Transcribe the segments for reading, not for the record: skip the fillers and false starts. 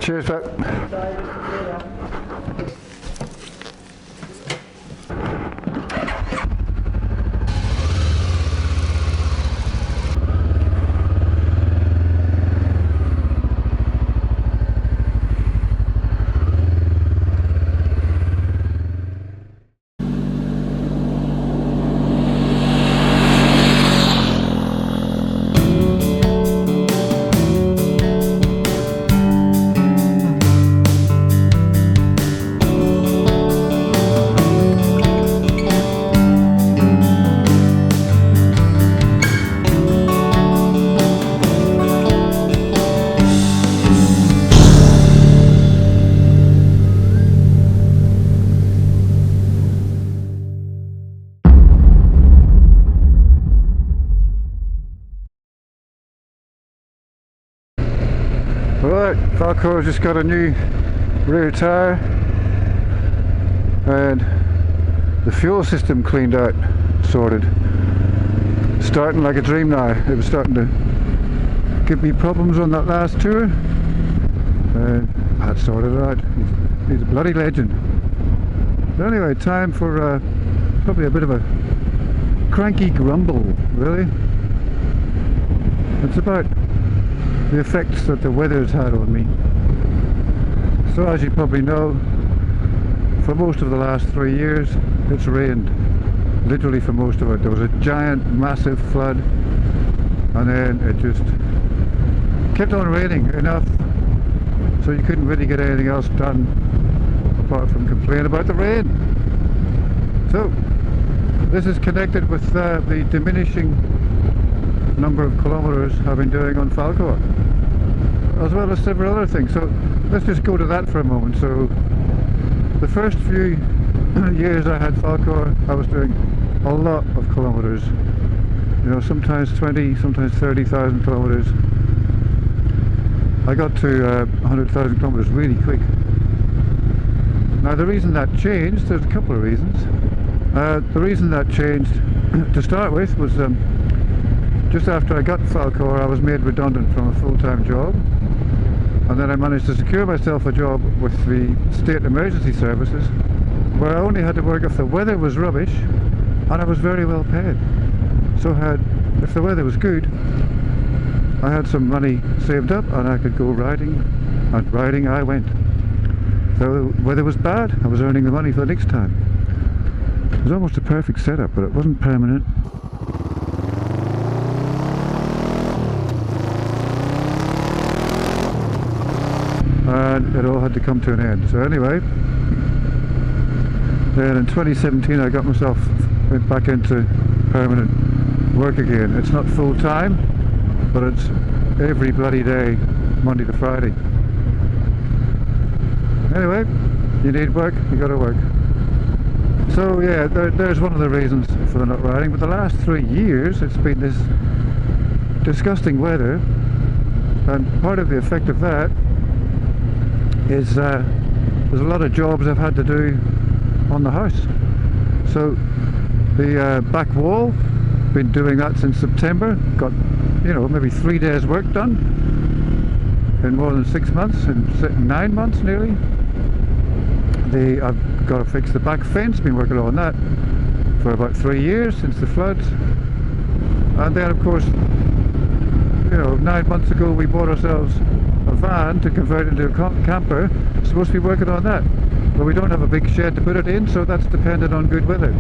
Cheers, Pat. Right, Falco's just got a new rear tyre and the fuel system cleaned out, sorted. Starting like a dream now. It was starting to give me problems on that last tour and I had sorted it out. He's a bloody legend. But anyway, time for probably a bit of a cranky grumble, really. It's about the effects that the weather's had on me. So as you probably know, for most of the last 3 years it's rained, literally for most of it. There was a giant massive flood and then it just kept on raining enough so you couldn't really get anything else done apart from complain about the rain. So this is connected with the diminishing number of kilometers I've been doing on Falco, as well as several other things. So let's just go to that for a moment. So the first few years I had Falco, I was doing a lot of kilometers, you know, sometimes 20, sometimes 30,000 kilometers. I got to 100,000 kilometers really quick. Now the reason that changed, there's a couple of reasons. The reason that changed to start with was just after I got Falco, I was made redundant from a full-time job, and then I managed to secure myself a job with the state emergency services where I only had to work if the weather was rubbish, and I was very well paid. So if the weather was good, I had some money saved up and I could go riding, and riding I went. If the weather was bad, I was earning the money for the next time. It was almost a perfect setup, but it wasn't permanent. And it all had to come to an end. So anyway, then in 2017 I went back into permanent work again. It's not full time, but it's every bloody day, Monday to Friday. Anyway, you need work, you gotta work. So yeah, there's one of the reasons for the not riding. But the last 3 years it's been this disgusting weather, and part of the effect of that is there's a lot of jobs I've had to do on the house. So the back wall, been doing that since September, got, you know, maybe 3 days work done in more than 6 months, in 9 months nearly. I've got to fix the back fence, been working on that for about 3 years since the floods. And then of course, you know, 9 months ago we bought ourselves a van to convert into a camper. Supposed to be working on that, but we don't have a big shed to put it in, so that's dependent on good weather.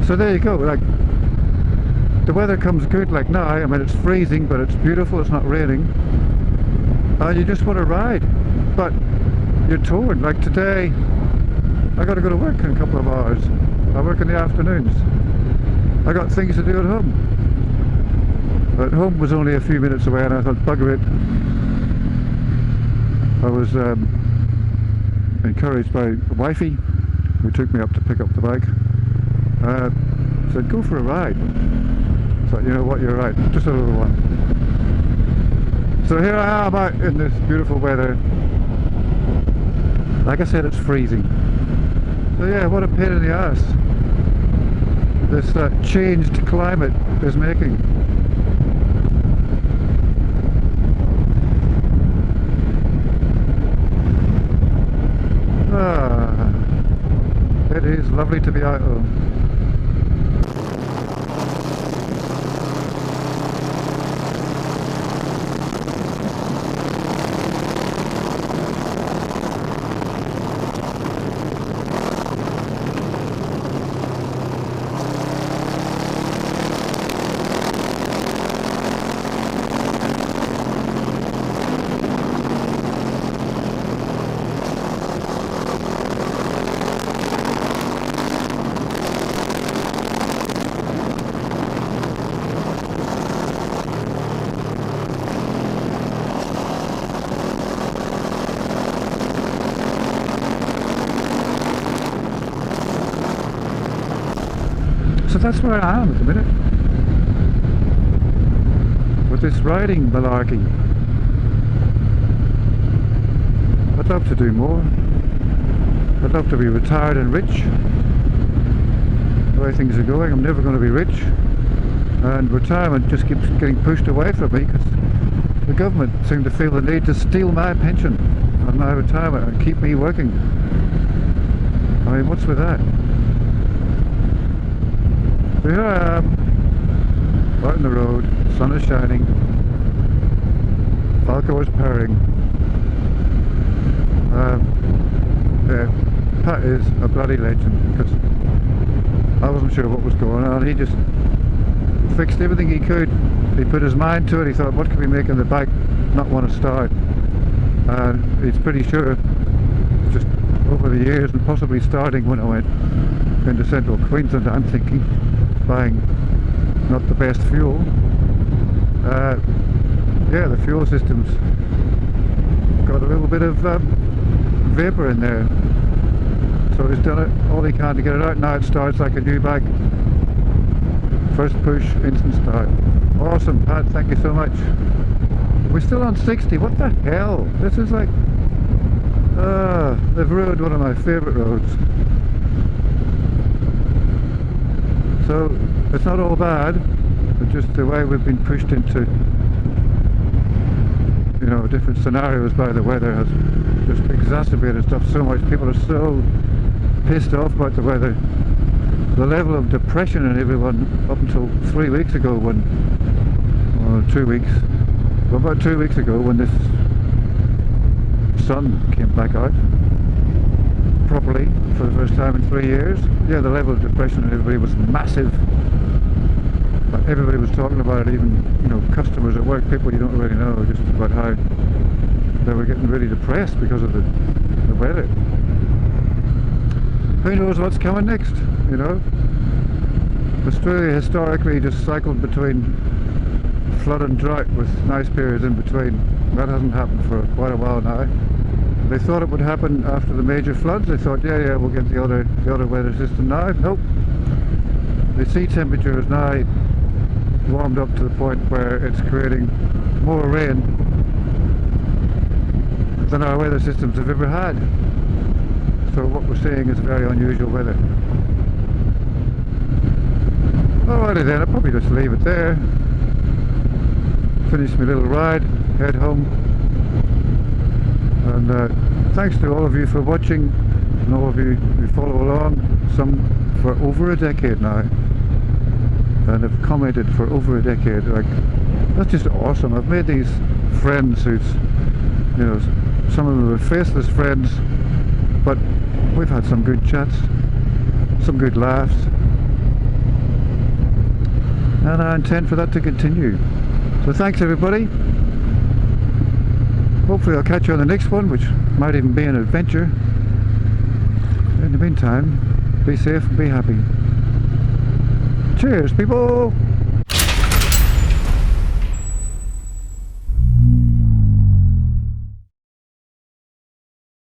So there you go. Like, the weather comes good like now. I mean, it's freezing, but it's beautiful, it's not raining, and you just want to ride, but you're torn. Like today I got to go to work in a couple of hours. I work in the afternoons. I got things to do at home. But home was only a few minutes away, and I thought, bugger it. I was encouraged by wifey, who took me up to pick up the bike. Said, go for a ride. I thought, you know what, you're right, just a little one. So here I am out in this beautiful weather. Like I said, it's freezing. So yeah, what a pain in the ass this changed climate is making. lovely to be out home. So that's where I am at the minute, with this riding malarkey. I'd love to do more. I'd love to be retired and rich. The way things are going, I'm never going to be rich, and retirement just keeps getting pushed away from me because the government seem to feel the need to steal my pension and my retirement and keep me working. I mean, what's with that? So here I am, out on the road, sun is shining, Falco is purring. Yeah, Pat is a bloody legend because I wasn't sure what was going on. He just fixed everything he could. He put his mind to it. He thought, what could be making the bike not want to start? And he's pretty sure, just over the years, and possibly starting when I went into central Queensland, I'm thinking, buying not the best fuel. Yeah, the fuel system's got a little bit of vapour in there, so he's done it all he can to get it out. Now it starts like a new bike. First push, instant start. Awesome, Pat, thank you so much. We're still on 60, what the hell? This is like, they've ruined one of my favourite roads. So it's not all bad, but just the way we've been pushed into, you know, different scenarios by the weather has just exacerbated stuff so much. People are so pissed off about the weather. The level of depression in everyone up until 3 weeks ago when, or 2 weeks, well, about 2 weeks ago when this sun came back out properly for the first time in 3 years. Yeah, the level of depression in everybody was massive. But everybody was talking about it, even, you know, customers at work, people you don't really know, just about how they were getting really depressed because of the weather. Who knows what's coming next, you know? Australia historically just cycled between flood and drought with nice periods in between. That hasn't happened for quite a while now. They thought it would happen after the major floods. They thought, yeah, we'll get the other weather system now. Nope. The sea temperature has now warmed up to the point where it's creating more rain than our weather systems have ever had. So what we're seeing is very unusual weather. Alrighty then, I'll probably just leave it there. Finish my little ride, head home. And thanks to all of you for watching, and all of you who follow along, some for over a decade now, and have commented for over a decade. Like, that's just awesome. I've made these friends who's, you know, some of them are faceless friends, but we've had some good chats, some good laughs, and I intend for that to continue. So thanks everybody. Hopefully I'll catch you on the next one, which might even be an adventure. In the meantime, be safe and be happy. Cheers, people!